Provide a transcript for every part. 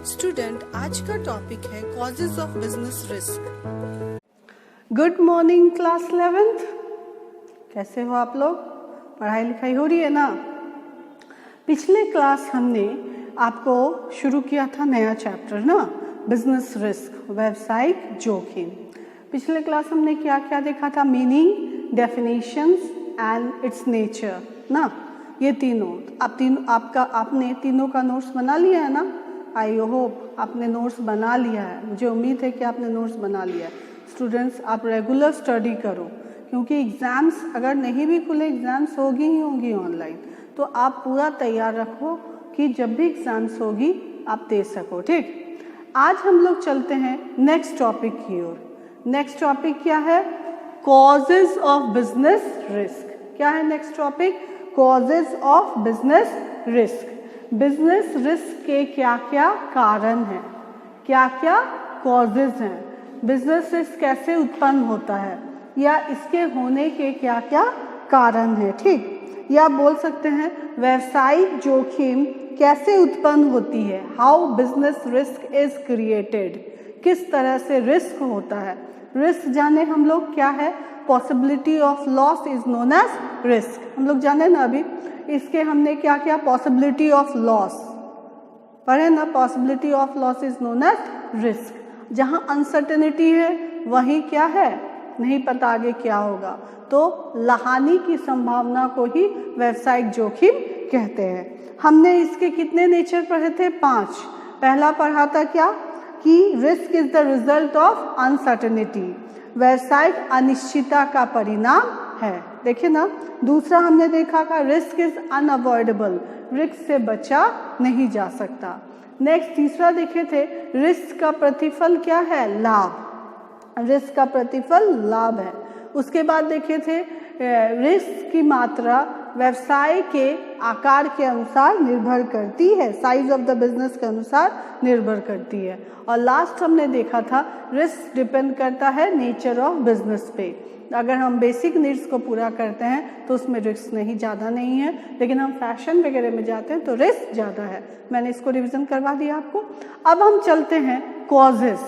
Student, आज का topic है causes of business risk. Good morning class 11th। कैसे हो आप लोग? पढ़ाई लिखाई हो रही है ना? पिछले क्लास हमने आपको शुरू किया था नया चैप्टर ना, बिजनेस रिस्क, व्यावसायिक जोखिम। पिछले क्लास हमने क्या क्या देखा था? Meaning, definitions and it's nature ना, ये तीनों। आपने तीनों का नोट्स बना लिया है ना? आई होप आपने नोट्स बना लिया है। मुझे उम्मीद है कि आपने नोट्स बना लिया है। स्टूडेंट्स, आप रेगुलर स्टडी करो, क्योंकि एग्ज़ाम्स अगर नहीं भी खुले, एग्ज़ाम्स होगी ही होगी ऑनलाइन, तो आप पूरा तैयार रखो कि जब भी एग्ज़ाम्स होगी आप दे सको। ठीक, आज हम लोग चलते हैं नेक्स्ट टॉपिक की ओर। नेक्स्ट टॉपिक क्या है? Causes of business risk. क्या है next topic? Causes of business risk. Business risk के क्या क्या कारण हैं, क्या क्या कॉजेज हैं, बिजनेस रिस्क कैसे उत्पन्न होता है, या इसके होने के क्या क्या कारण हैं। ठीक, या बोल सकते हैं व्यावसायिक जोखिम कैसे उत्पन्न होती है, how business risk is created, किस तरह से रिस्क होता है। रिस्क जाने हम लोग क्या है? Possibility of loss is known as risk. हम लोग जाने ना अभी इसके हमने क्या क्या? पॉसिबिलिटी ऑफ लॉस पढ़े ना। Possibility of loss is known as risk. जहाँ अनसर्टेनिटी है वहीं क्या है? नहीं पता आगे क्या होगा, तो हानि की संभावना को ही व्यावसायिक जोखिम कहते हैं। हमने इसके कितने नेचर पढ़े थे? 5। पहला पढ़ा था क्या कि risk is the result of uncertainty, व्यावसायिक अनिश्चितता का परिणाम है। देखिए ना, दूसरा हमने देखा था रिस्क इज अनअवॉइडेबल, रिस्क से बचा नहीं जा सकता। नेक्स्ट तीसरा देखे थे रिस्क का प्रतिफल क्या है? लाभ। रिस्क का प्रतिफल लाभ है। उसके बाद देखे थे रिस्क की मात्रा व्यवसाय के आकार के अनुसार निर्भर करती है, साइज ऑफ द बिजनेस के अनुसार निर्भर करती है। और लास्ट हमने देखा था रिस्क डिपेंड करता है नेचर ऑफ बिजनेस पे। अगर हम बेसिक नीड्स को पूरा करते हैं तो उसमें रिस्क ज़्यादा नहीं है, लेकिन हम फैशन वगैरह में जाते हैं तो रिस्क ज़्यादा है। मैंने इसको रिवीजन करवा दिया आपको। अब हम चलते हैं कॉजेस,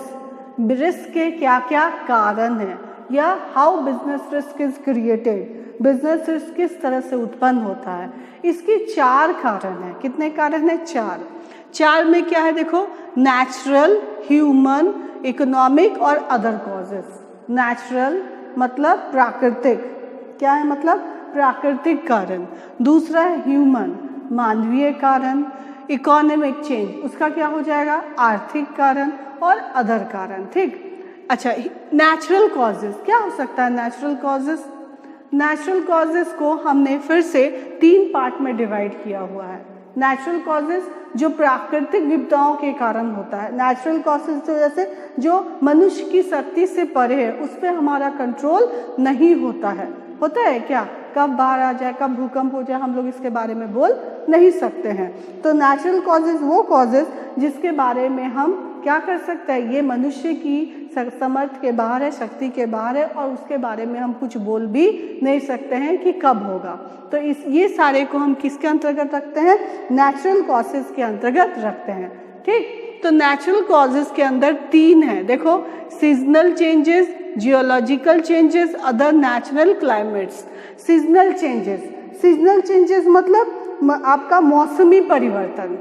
रिस्क के क्या क्या कारण हैं, या how business risk is created, business risk किस तरह से उत्पन्न होता है। इसके 4 कारण हैं। कितने कारण हैं? 4 में क्या है देखो? नेचुरल, ह्यूमन, इकोनॉमिक और अदर कॉजेस। नेचुरल मतलब प्राकृतिक, क्या है मतलब? प्राकृतिक कारण। दूसरा है ह्यूमन, मानवीय कारण। इकोनॉमिक चेंज, उसका क्या हो जाएगा? आर्थिक कारण। और अदर कारण। ठीक, अच्छा, नेचुरल कॉजेस क्या हो सकता है? नेचुरल कॉजेस को हमने फिर से 3 पार्ट में डिवाइड किया हुआ है। नेचुरल कॉजेस जो प्राकृतिक विपदाओं के कारण होता है। नेचुरल कॉजेस तो जैसे जो मनुष्य की शक्ति से परे है, उस पर हमारा कंट्रोल नहीं होता है। होता है क्या? कब बाढ़ आ जाए, कब भूकंप हो जाए, हम लोग इसके बारे में बोल नहीं सकते हैं। तो नेचुरल कॉजेस वो कॉजेस जिसके बारे में हम क्या कर सकते हैं? ये मनुष्य की समर्थ के बाहर है, शक्ति के बाहर है, और उसके बारे में हम कुछ बोल भी नहीं सकते हैं कि कब होगा। तो ये सारे को हम किसके अंतर्गत रखते हैं? नेचुरल कॉजेस के अंतर्गत रखते हैं। ठीक, तो नेचुरल कॉजेस के अंदर 3 है। देखो, seasonal changes, geological changes, other natural climates. Seasonal changes मतलब आपका मौसमी परिवर्तन।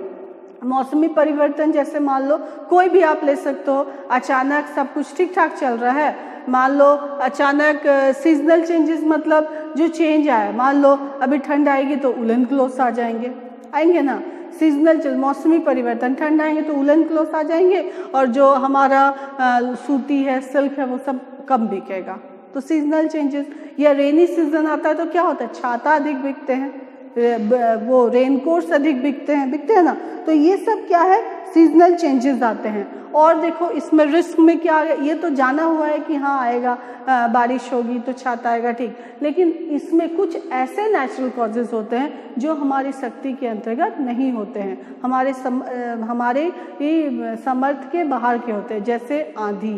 मौसमी परिवर्तन जैसे मान लो कोई भी आप ले सकते हो, अचानक सब कुछ ठीक ठाक चल रहा है, मान लो अचानक सीजनल चेंजेस मतलब जो चेंज आया, मान लो अभी ठंड आएगी तो उलन क्लोथ्स आ आएंगे ना। सीजनल मौसमी परिवर्तन, ठंड आएंगे तो उलन क्लोथ्स आ जाएंगे, और जो हमारा सूती है, सिल्क है, वो सब कम बिकेगा। तो सीजनल चेंजेस। या रेनी सीजन आता है तो क्या होता है? छाता अधिक बिकते हैं, वो रेनकोट्स अधिक बिकते हैं ना। तो ये सब क्या है? सीजनल चेंजेस आते हैं। और देखो इसमें रिस्क में क्या आ गया, ये तो जाना हुआ है कि हाँ आएगा, बारिश होगी तो छाता आएगा, ठीक। लेकिन इसमें कुछ ऐसे नेचुरल कॉजेज होते हैं जो हमारी शक्ति के अंतर्गत नहीं होते हैं, हमारे समर्थ के बाहर के होते हैं। जैसे आंधी,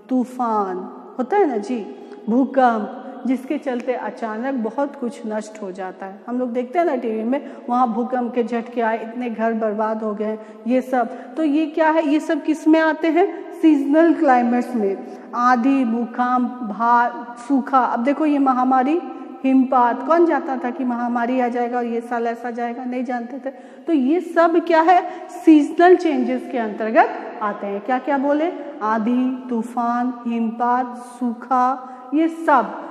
तूफान होता है ना जी, भूकंप, जिसके चलते अचानक बहुत कुछ नष्ट हो जाता है। हम लोग देखते हैं ना टीवी में, वहाँ भूकंप के झटके आए, इतने घर बर्बाद हो गए, ये सब। तो ये क्या है, ये सब किस में आते हैं, सीजनल क्लाइमेट्स में, आंधी, भूकंप, बाढ़, सूखा। अब देखो ये महामारी, हिमपात, कौन जानता था कि महामारी आ जाएगा और ये साल ऐसा जाएगा, नहीं जानते थे। तो ये सब क्या है, सीजनल चेंजेस के अंतर्गत आते हैं। क्या क्या बोले, आंधी, तूफान, हिमपात, सूखा, ये सब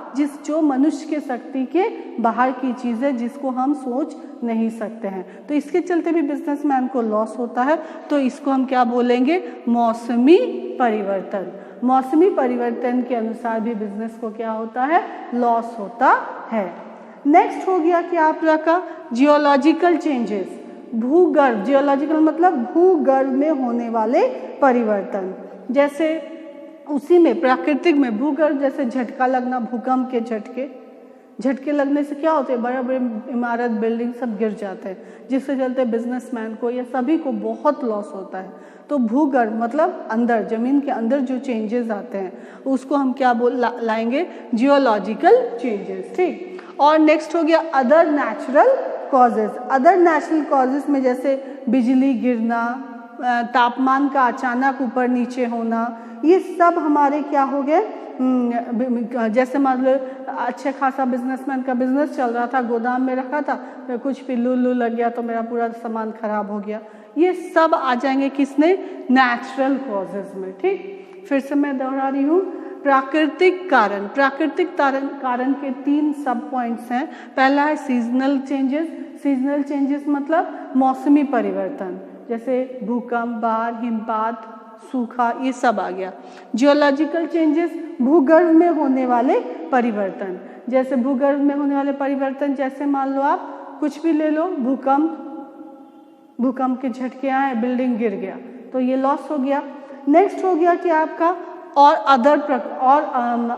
जो मनुष्य के शक्ति के बाहर की चीज़ है, जिसको हम सोच नहीं सकते हैं। तो इसके चलते भी बिजनेसमैन को लॉस होता है। तो इसको हम क्या बोलेंगे, मौसमी परिवर्तन। मौसमी परिवर्तन के अनुसार भी बिजनेस को क्या होता है, लॉस होता है। नेक्स्ट हो गया क्या आप लोग का, जियोलॉजिकल चेंजेस, भूगर्भ। जियोलॉजिकल मतलब भूगर्भ में होने वाले परिवर्तन। जैसे उसी में प्राकृतिक में भूगर्भ, जैसे झटका लगना, भूकंप के झटके लगने से क्या होते हैं, बड़े बड़े इमारत, बिल्डिंग सब गिर जाते हैं, जिससे चलते बिजनेसमैन को या सभी को बहुत लॉस होता है। तो भूगर्भ मतलब अंदर, जमीन के अंदर जो चेंजेस आते हैं उसको हम क्या लाएंगे, जियोलॉजिकल चेंजेस। ठीक। और नेक्स्ट हो गया other natural causes. Other natural causes में जैसे बिजली गिरना, तापमान का अचानक ऊपर नीचे होना, ये सब हमारे क्या हो गए। जैसे मान लो अच्छा खासा बिजनेसमैन का बिजनेस चल रहा था, गोदाम में रखा था, फिर कुछ पिल्लू लग गया तो मेरा पूरा सामान खराब हो गया। ये सब आ जाएंगे किसने, नेचुरल कॉजेज में। ठीक। फिर से मैं दोहरा रही हूँ, प्राकृतिक कारण। प्राकृतिक कारण के 3 सब पॉइंट्स हैं। पहला है सीजनल चेंजेस। सीजनल चेंजेस मतलब मौसमी परिवर्तन, जैसे भूकंप, बाढ़, हिमपात, सूखा, ये सब आ गया। जियोलॉजिकल चेंजेस, भूगर्भ में होने वाले परिवर्तन। जैसे भूगर्भ में होने वाले परिवर्तन, जैसे मान लो आप कुछ भी ले लो, भूकंप के झटके आए, बिल्डिंग गिर गया, तो ये लॉस हो गया। नेक्स्ट हो गया कि आपका और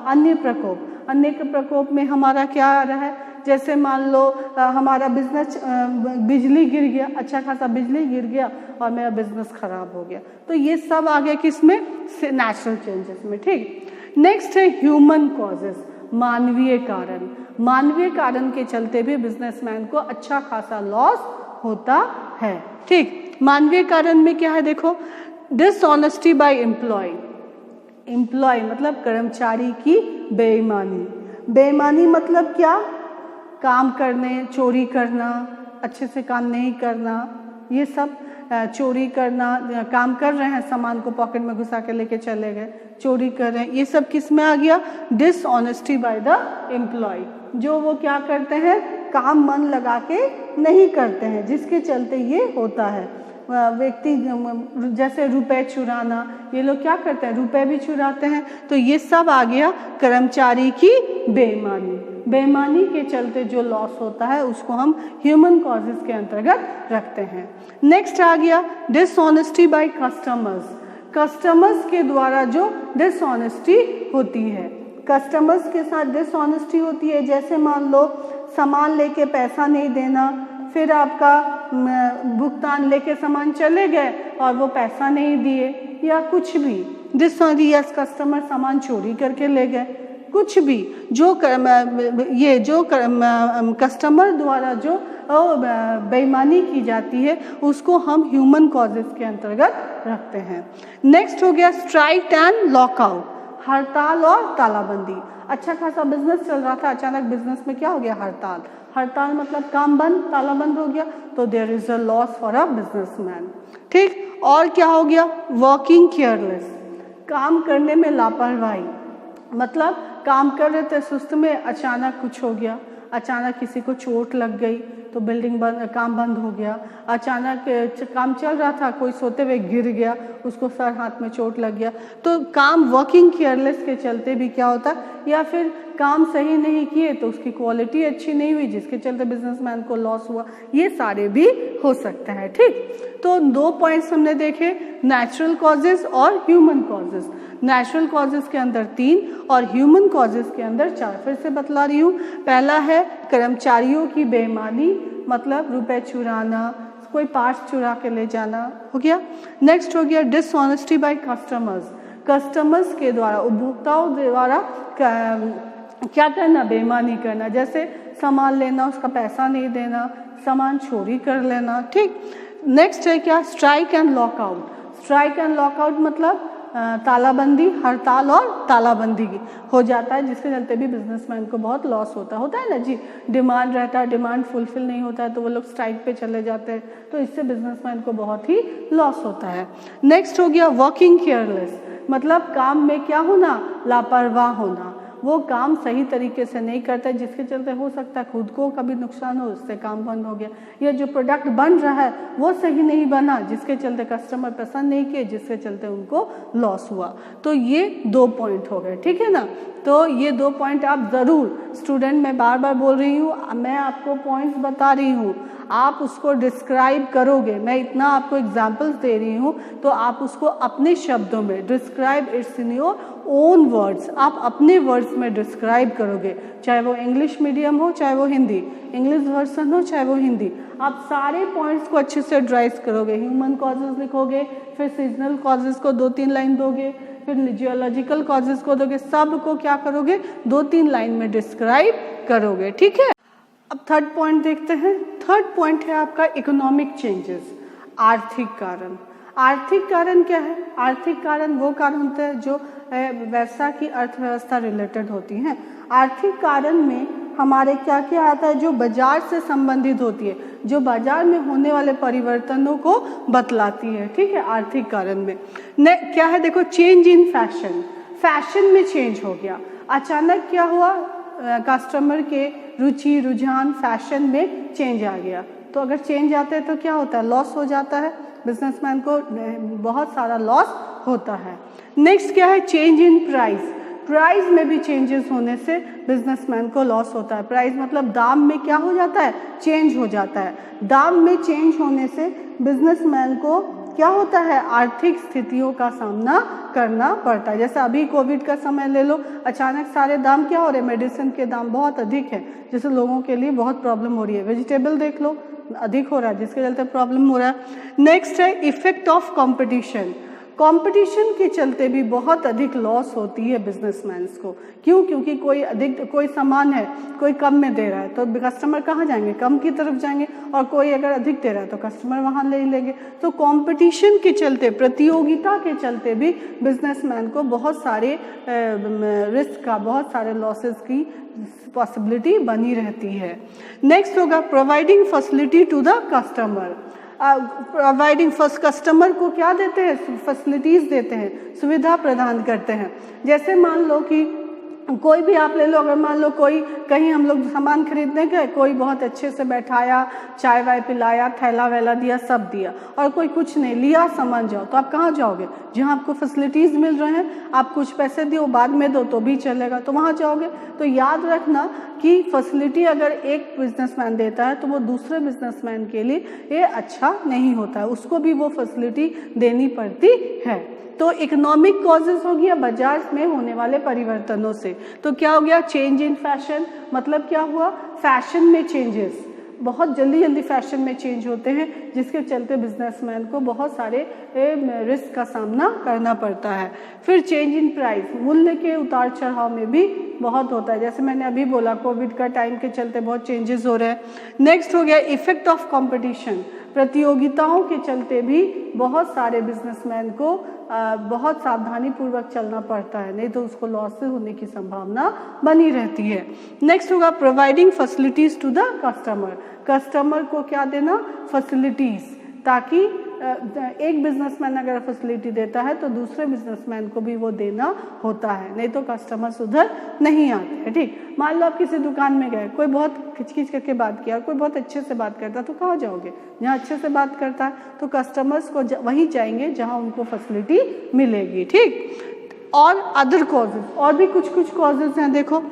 अन्य प्रकोप। अन्य के प्रकोप में हमारा क्या आ रहा है, जैसे मान लो हमारा बिजनेस, बिजली गिर गया, अच्छा खासा बिजली गिर गया और मेरा बिजनेस खराब हो गया। तो ये सब आ गया किसमें, नेचुरल चेंजेस में। ठीक। नेक्स्ट है ह्यूमन कॉजेस, मानवीय कारण। मानवीय कारण के चलते भी बिजनेसमैन को अच्छा खासा लॉस होता है। ठीक। मानवीय कारण में क्या है, देखो, डिसऑनेस्टी बाय एम्प्लॉय। एम्प्लॉय मतलब कर्मचारी की बेईमानी। बेईमानी मतलब क्या, काम करने, चोरी करना, अच्छे से काम नहीं करना, ये सब चोरी करना, काम कर रहे हैं, सामान को पॉकेट में घुसा के लेके चले गए, चोरी कर रहे हैं, ये सब किस में आ गया, डिसऑनेस्टी बाय द एम्प्लॉय। जो वो क्या करते हैं, काम मन लगा के नहीं करते हैं, जिसके चलते ये होता है। व्यक्ति जैसे रुपए चुराना, ये लोग क्या करते हैं, रुपए भी चुराते हैं। तो ये सब आ गया कर्मचारी की बेईमानी। बेईमानी के चलते जो लॉस होता है उसको हम ह्यूमन कॉजेस के अंतर्गत रखते हैं। नेक्स्ट आ गया डिसऑनेस्टी बाय कस्टमर्स। कस्टमर्स के द्वारा जो डिसऑनेस्टी होती है, कस्टमर्स के साथ डिसऑनेस्टी होती है। जैसे मान लो सामान लेके पैसा नहीं देना, फिर आपका भुगतान लेके सामान चले गए और वो पैसा नहीं दिए, या कुछ भी डिसऑनेस्टी, या कस्टमर सामान चोरी करके ले गए, कुछ भी जो कस्टमर द्वारा जो बेईमानी की जाती है उसको हम ह्यूमन कॉजेस के अंतर्गत रखते हैं। नेक्स्ट हो गया स्ट्राइक एंड लॉकआउट, हड़ताल और तालाबंदी। अच्छा खासा बिजनेस चल रहा था, अचानक बिजनेस में क्या हो गया, हड़ताल। हड़ताल मतलब काम बंद, ताला बंद हो गया, तो there is a loss for a businessman. ठीक। और क्या हो गया, वर्किंग केयरलेस, काम करने में लापरवाही। मतलब काम कर रहे थे सुस्त में, अचानक कुछ हो गया, अचानक किसी को चोट लग गई तो काम बंद हो गया। अचानक काम चल रहा था, कोई सोते हुए गिर गया, उसको सर हाथ में चोट लग गया। तो काम वर्किंग केयरलेस के चलते भी क्या होता, या फिर काम सही नहीं किए तो उसकी क्वालिटी अच्छी नहीं हुई, जिसके चलते बिजनेसमैन को लॉस हुआ। ये सारे भी हो सकते हैं। ठीक। तो 2 पॉइंट्स हमने देखे, नेचुरल कॉजेस और ह्यूमन कॉजेस। नेचुरल कॉजेस के अंदर 3 और ह्यूमन कॉजेस के अंदर 4। फिर से बतला रही हूँ, पहला है कर्मचारियों की बेईमानी, मतलब रुपए चुराना, कोई पार्ट्स चुरा के ले जाना, हो गया। नेक्स्ट हो गया डिसऑनेस्टी बाय कस्टमर्स। कस्टमर्स के द्वारा, उपभोक्ताओं द्वारा क्या करना, बेईमानी करना, जैसे सामान लेना उसका पैसा नहीं देना, सामान चोरी कर लेना, ठीक। नेक्स्ट है क्या, strike and lockout. Strike and lockout मतलब तालाबंदी, हड़ताल और तालाबंदी हो जाता है, जिसके चलते भी बिजनेसमैन को बहुत लॉस होता है ना जी। डिमांड रहता है, डिमांड फुलफिल नहीं होता है तो वो लोग स्ट्राइक पे चले जाते हैं, तो इससे बिजनेसमैन को बहुत ही लॉस होता है। नेक्स्ट हो गया वर्किंग केयरलेस, मतलब काम में क्या होना, लापरवाह होना, वो काम सही तरीके से नहीं करता, जिसके चलते हो सकता है खुद को कभी नुकसान हो, उससे काम बंद हो गया, या जो प्रोडक्ट बन रहा है वो सही नहीं बना, जिसके चलते कस्टमर पसंद नहीं किए, जिसके चलते उनको लॉस हुआ। तो ये 2 पॉइंट हो गए, ठीक है ना। तो ये 2 पॉइंट आप ज़रूर, स्टूडेंट मैं बार बार बोल रही हूँ, मैं आपको पॉइंट्स बता रही हूँ, आप उसको डिस्क्राइब करोगे, मैं इतना आपको एग्जाम्पल्स दे रही हूँ, तो आप उसको अपने शब्दों में describe, it's in your own words, आप अपने वर्ड्स में डिस्क्राइब करोगे, चाहे वो इंग्लिश मीडियम हो चाहे वो हिंदी, इंग्लिश वर्सन हो चाहे वो हिंदी, आप सारे पॉइंट्स को अच्छे से ड्राइव करोगे। ह्यूमन कॉजेज लिखोगे, फिर सीजनल कॉजेज को 2-3 लाइन दोगे, फिर जियोलॉजिकल कॉजेज को दोगे, सब को क्या करोगे, 2-3 लाइन में डिस्क्राइब करोगे, ठीक है। अब थर्ड पॉइंट देखते हैं। थर्ड पॉइंट है आपका इकोनॉमिक चेंजेस, आर्थिक कारण। आर्थिक कारण क्या है, आर्थिक कारण वो कारण होते हैं जो व्यवसाय की अर्थव्यवस्था रिलेटेड होती हैं। आर्थिक कारण में हमारे क्या क्या आता है, जो बाजार से संबंधित होती है, जो बाजार में होने वाले परिवर्तनों को बतलाती है, ठीक है। आर्थिक कारण में क्या है, देखो, चेंज इन फैशन, फैशन में चेंज हो गया, अचानक क्या हुआ, कस्टमर के रुचि रुझान फैशन में चेंज आ गया, तो अगर चेंज आते हैं तो क्या होता है, लॉस हो जाता है, बिजनेसमैन को बहुत सारा लॉस होता है। नेक्स्ट क्या है, चेंज इन प्राइस, प्राइस में भी चेंजेस होने से बिजनेसमैन को लॉस होता है। प्राइस मतलब दाम में क्या हो जाता है, चेंज हो जाता है, दाम में चेंज होने से बिजनेसमैन को क्या होता है, आर्थिक स्थितियों का सामना करना पड़ता है। जैसे अभी कोविड का समय ले लो, अचानक सारे दाम क्या हो रहे हैं, मेडिसिन के दाम बहुत अधिक है, जिससे लोगों के लिए बहुत प्रॉब्लम हो रही है। वेजिटेबल देख लो, अधिक हो रहा है, जिसके चलते प्रॉब्लम हो रहा है। नेक्स्ट है इफेक्ट ऑफ कंपटीशन, कंपटीशन के चलते भी बहुत अधिक लॉस होती है बिजनेसमैन्स को। क्यों, क्योंकि कोई सामान है, कोई कम में दे रहा है तो कस्टमर कहाँ जाएंगे, कम की तरफ जाएंगे, और कोई अगर अधिक दे रहा है तो कस्टमर वहाँ ले लेंगे। तो कंपटीशन के चलते, प्रतियोगिता के चलते भी बिजनेसमैन को बहुत सारे रिस्क का, बहुत सारे लॉसेस की पॉसिबिलिटी बनी रहती है। नेक्स्ट होगा providing facility to the customer, providing first, customer को क्या देते हैं, फैसिलिटीज़ देते हैं, सुविधा प्रदान करते हैं। जैसे मान लो कि कोई भी आप ले लो, अगर मान लो कोई कहीं हम लोग सामान खरीदने गए, कोई बहुत अच्छे से बैठाया, चाय वाय पिलाया, थैला वैला दिया, सब दिया, और कोई कुछ नहीं लिया, सामान जाओ, तो आप कहाँ जाओगे, जहाँ आपको फैसिलिटीज़ मिल रहे हैं, आप कुछ पैसे दो बाद में दो तो भी चलेगा, तो वहाँ जाओगे। तो याद रखना कि फैसिलिटी अगर एक बिजनेसमैन देता है तो वो दूसरे बिजनेसमैन के लिए ये अच्छा नहीं होता है, उसको भी वो फैसिलिटी देनी पड़ती है। तो इकोनॉमिक कॉजेज हो गया बाजार में होने वाले परिवर्तनों से। तो क्या हो गया, चेंज इन फैशन, मतलब क्या हुआ, फैशन में चेंजेस, बहुत जल्दी जल्दी फैशन में चेंज होते हैं, जिसके चलते बिजनेसमैन को बहुत सारे रिस्क का सामना करना पड़ता है। फिर चेंज इन प्राइस, मूल्य के उतार चढ़ाव में भी बहुत होता है, जैसे मैंने अभी बोला कोविड का टाइम के चलते बहुत चेंजेस हो रहे हैं। नेक्स्ट हो गया इफेक्ट ऑफ कंपटीशन, प्रतियोगिताओं के चलते भी बहुत सारे बिजनेसमैन को बहुत सावधानी पूर्वक चलना पड़ता है, नहीं तो उसको लॉस होने की संभावना बनी रहती है। नेक्स्ट होगा providing facilities to the customer, customer को क्या देना, फैसिलिटीज, ताकि एक बिजनेसमैन अगर फैसिलिटी देता है तो दूसरे बिजनेसमैन को भी वो देना होता है, नहीं तो कस्टमर उधर नहीं आते हैं। ठीक, मान लो आप किसी दुकान में गए, कोई बहुत खिचखिच करके बात किया, कोई बहुत अच्छे से बात करता है, तो कहाँ जाओगे, जहाँ अच्छे से बात करता है, तो कस्टमर्स को वहीं जाएंगे जहाँ उनको फैसिलिटी मिलेगी। ठीक, और अदर कॉजेज, और भी कुछ कुछ कॉजेज हैं, देखो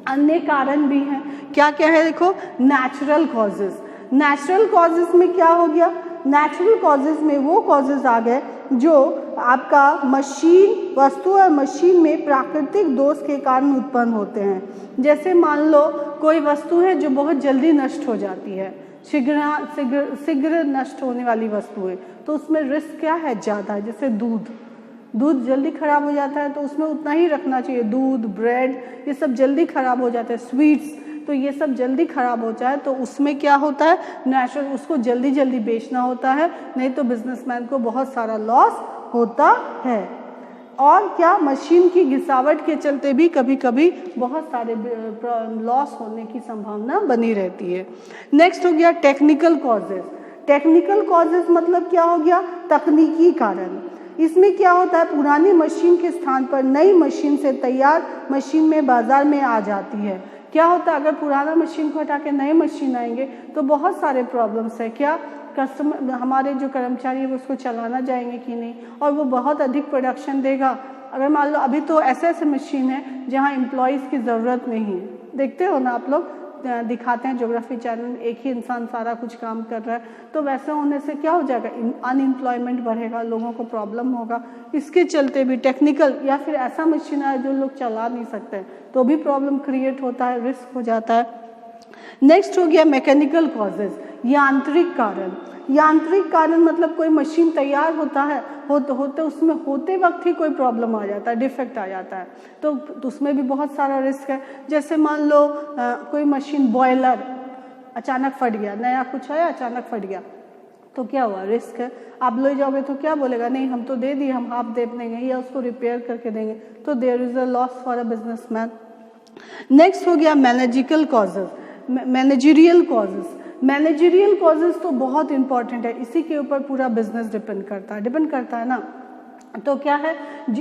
अन्य कारण भी हैं। क्या क्या है, देखो नेचुरल कॉजेज, नेचुरल कॉजेज में क्या हो गया, नेचुरल कॉजेज में वो कॉजेज आ गए जो आपका मशीन, वस्तु और मशीन में प्राकृतिक दोष के कारण उत्पन्न होते हैं। जैसे मान लो कोई वस्तु है जो बहुत जल्दी नष्ट हो जाती है, शीघ्र नष्ट होने वाली वस्तु है, तो उसमें रिस्क क्या है, ज़्यादा है। जैसे दूध, दूध जल्दी खराब हो जाता है तो उसमें उतना ही रखना चाहिए। दूध, ब्रेड, ये सब जल्दी खराब हो जाते हैं। स्वीट्स, तो ये सब जल्दी खराब हो जाए तो उसमें क्या होता है, नेचुरल उसको जल्दी जल्दी बेचना होता है, नहीं तो बिजनेसमैन को बहुत सारा लॉस होता है। और क्या, मशीन की घिसावट के चलते भी कभी कभी बहुत सारे लॉस होने की संभावना बनी रहती है। नेक्स्ट हो गया टेक्निकल कॉजेज। टेक्निकल कॉजेज मतलब क्या हो गया, तकनीकी कारण। इसमें क्या होता है, पुरानी मशीन के स्थान पर नई मशीन से तैयार मशीन में बाजार में आ जाती है। क्या होता है, अगर पुराना मशीन को हटा के नए मशीन आएंगे तो बहुत सारे प्रॉब्लम्स है। क्या, कस्टमर, हमारे जो कर्मचारी है वो उसको चलाना जाएंगे कि नहीं, और वो बहुत अधिक प्रोडक्शन देगा। अगर मान लो अभी तो ऐसे ऐसे मशीन है जहाँ एम्प्लॉयज़ की ज़रूरत नहीं है, देखते हो ना आप लोग, दिखाते हैं ज्योग्राफी चैनल में, एक ही इंसान सारा कुछ काम कर रहा है, तो वैसे होने से क्या हो जाएगा, अनएम्प्लॉयमेंट बढ़ेगा, लोगों को प्रॉब्लम होगा। इसके चलते भी टेक्निकल या फिर ऐसा मशीन है जो लोग चला नहीं सकते तो भी प्रॉब्लम क्रिएट होता है, रिस्क हो जाता है। नेक्स्ट हो गया मैकेनिकल कॉजेज, यांत्रिक कारण। यांत्रिक कारण मतलब कोई मशीन तैयार होता है, होते उसमें होते वक्त ही कोई प्रॉब्लम आ जाता है, डिफेक्ट आ जाता है, तो उसमें भी बहुत सारा रिस्क है। जैसे मान लो कोई मशीन, बॉयलर अचानक फट गया, नया कुछ आया अचानक फट गया, तो क्या हुआ, रिस्क है। आप ले जाओगे तो क्या बोलेगा, नहीं हम तो दे दिए, हम हाफ दे देंगे या उसको रिपेयर करके देंगे, तो there is a loss for a businessman. Next हो गया मैनेजिकल causes, managerial causes. Managerial causes तो बहुत इंपॉर्टेंट है, इसी के ऊपर पूरा बिजनेस डिपेंड करता है ना। तो क्या है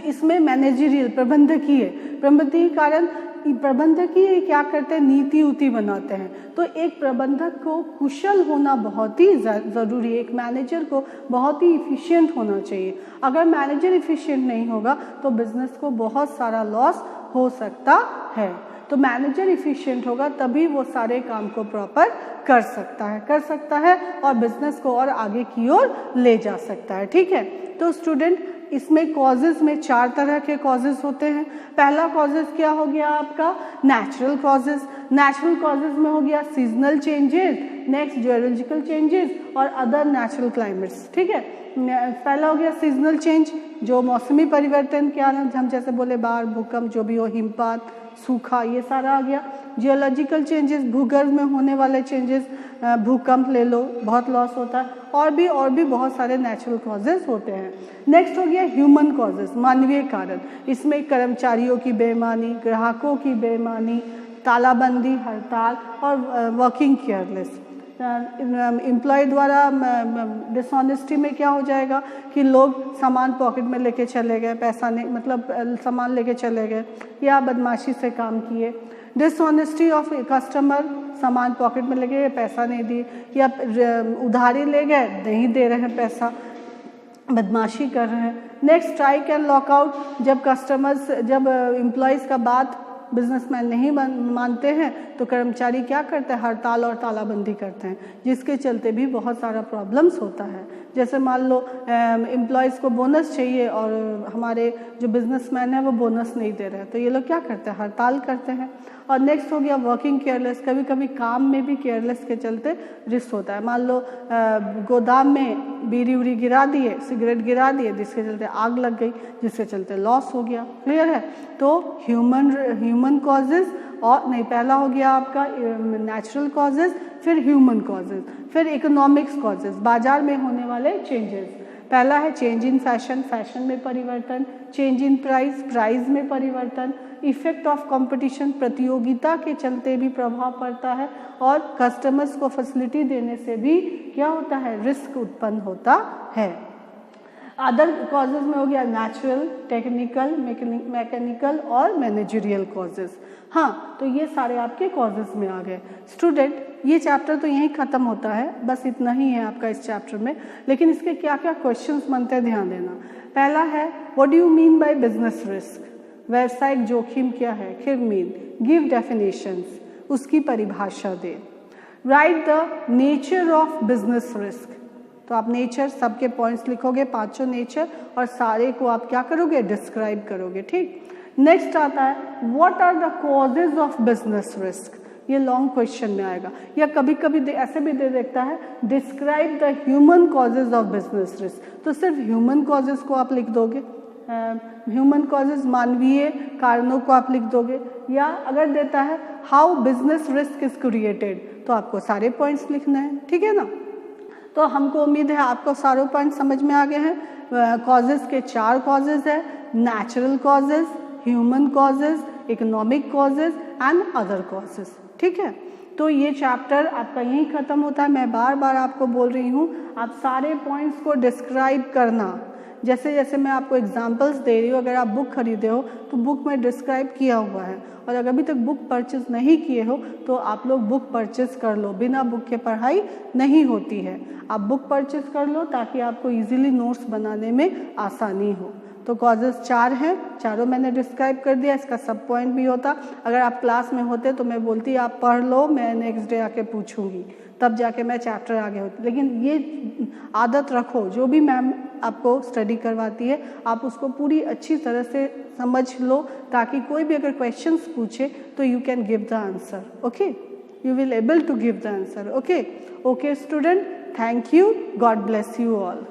इसमें मैनेजरियल, प्रबंधकीय कारण। प्रबंधकीय क्या करते हैं, नीति उति बनाते हैं। तो एक प्रबंधक को कुशल होना बहुत ही ज़रूरी है, एक मैनेजर को बहुत ही इफिशिएंट होना चाहिए। अगर मैनेजर इफिशिएंट नहीं होगा तो बिजनेस को बहुत सारा लॉस हो सकता है। तो मैनेजर इफिशिएंट होगा तभी वो सारे काम को प्रॉपर कर सकता है और बिजनेस को और आगे की ओर ले जा सकता है। ठीक है, तो स्टूडेंट इसमें कॉजेज में 4 तरह के कॉजेज होते हैं। पहला कॉजेज क्या हो गया आपका, नेचुरल कॉजेज। नेचुरल कॉजेज में हो गया seasonal changes, next geological changes और अदर नेचुरल क्लाइमेट्स। ठीक है, पहला हो गया सीजनल चेंज, जो मौसमी परिवर्तन, क्या हम जैसे बोले बाढ़, भूकंप, जो भी हो, हिमपात, सूखा, ये सारा आ गया। जियोलॉजिकल चेंजेस, भूगर्भ में होने वाले चेंजेस, भूकंप ले लो, बहुत लॉस होता है, और भी बहुत सारे नेचुरल कॉजेज होते हैं। नेक्स्ट हो गया ह्यूमन कॉजेज, मानवीय कारण। इसमें कर्मचारियों की बेईमानी, ग्राहकों की बेईमानी, तालाबंदी, हड़ताल और वर्किंग केयरलेस। एम्प्लॉय द्वारा डिसऑनेस्टी में क्या हो जाएगा कि लोग सामान पॉकेट में लेके चले गए, पैसा नहीं, मतलब सामान लेके चले गए या बदमाशी से काम किए। डिसऑनेस्टी ऑफ कस्टमर, सामान पॉकेट में लेके गए, पैसा नहीं दिए, या उधारी ले गए, नहीं दे रहे हैं पैसा, बदमाशी कर रहे हैं। नेक्स्ट स्ट्राइक एंड लॉकआउट, जब एम्प्लॉयज़ का बात बिजनेसमैन नहीं मानते हैं तो कर्मचारी क्या करते हैं, हड़ताल और तालाबंदी करते हैं, जिसके चलते भी बहुत सारा प्रॉब्लम्स होता है। जैसे मान लो एम्प्लॉयज़ को बोनस चाहिए और हमारे जो बिजनेसमैन है वो बोनस नहीं दे रहे हैं, तो ये लोग क्या करते हैं, हड़ताल करते हैं। और नेक्स्ट हो गया वर्किंग केयरलेस, कभी कभी काम में भी केयरलेस के चलते रिस्क होता है। मान लो गोदाम में बीड़ी उड़ी गिरा दिए, सिगरेट गिरा दिए, जिसके चलते आग लग गई, जिसके चलते लॉस हो गया। क्लियर है, तो ह्यूमन कॉजेज, और नहीं, पहला हो गया आपका नेचुरल कॉजेज, फिर ह्यूमन कॉजेज, फिर इकोनॉमिक्स कॉजेज, बाजार में होने वाले चेंजेस। पहला है चेंज इन फैशन, फैशन में परिवर्तन, चेंज इन प्राइस, प्राइस में परिवर्तन, इफेक्ट ऑफ कंपटीशन, प्रतियोगिता के चलते भी प्रभाव पड़ता है, और कस्टमर्स को फैसिलिटी देने से भी क्या होता है, रिस्क उत्पन्न होता है। अदर कॉजेज में हो गया नेचुरल, टेक्निकल, मैकेनिकल और मैनेजरियल कॉजेज। हाँ, तो ये सारे आपके कॉजेज में आ गए। स्टूडेंट, ये चैप्टर तो यहीं ख़त्म होता है, बस इतना ही है आपका इस चैप्टर में, लेकिन इसके क्या क्या क्वेश्चंस बनते हैं ध्यान देना। पहला है what do you mean by business risk, व्यावसायिक जोखिम क्या है, फिर मीन, गिव डेफिनेशंस, उसकी परिभाषा दे, right the nature of business risk, तो आप नेचर सबके पॉइंट्स लिखोगे, 5 नेचर, और सारे को आप क्या करोगे, डिस्क्राइब करोगे। ठीक, नेक्स्ट आता है what are the causes of business risk, ये लॉन्ग क्वेश्चन में आएगा, या कभी कभी ऐसे भी दे देता है describe the human causes of business risk, तो सिर्फ ह्यूमन कॉजेज को आप लिख दोगे, ह्यूमन कॉजेज मानवीय कारणों को आप लिख दोगे, या अगर देता है how business risk is created तो आपको सारे पॉइंट्स लिखना है, ठीक है ना। तो हमको उम्मीद है आपको सारे पॉइंट समझ में आ गए हैं। कॉजेज के 4 कॉजेज है, natural causes, human causes, economic causes and other causes, ठीक है। तो ये चैप्टर आपका यहीं ख़त्म होता है। मैं बार बार आपको बोल रही हूँ आप सारे पॉइंट्स को डिस्क्राइब करना, जैसे जैसे मैं आपको एग्जांपल्स दे रही हूँ। अगर आप बुक खरीदे हो तो बुक में डिस्क्राइब किया हुआ है, और अगर अभी तक बुक परचेज नहीं किए हो तो आप लोग बुक परचेज कर लो, बिना बुक के पढ़ाई नहीं होती है। आप बुक परचेज कर लो ताकि आपको इजीली नोट्स बनाने में आसानी हो। तो कॉजेज 4 हैं, चारों मैंने डिस्क्राइब कर दिया, इसका सब पॉइंट भी होता। अगर आप क्लास में होते तो मैं बोलती आप पढ़ लो, मैं नेक्स्ट डे आके पूछूंगी, तब जाके मैं चैप्टर आगे होती। लेकिन ये आदत रखो, जो भी मैम आपको स्टडी करवाती है आप उसको पूरी अच्छी तरह से समझ लो, ताकि कोई भी अगर क्वेश्चंस पूछे तो you can give the answer, okay, you will able to give the answer, okay. Okay student, thank you, God bless you all.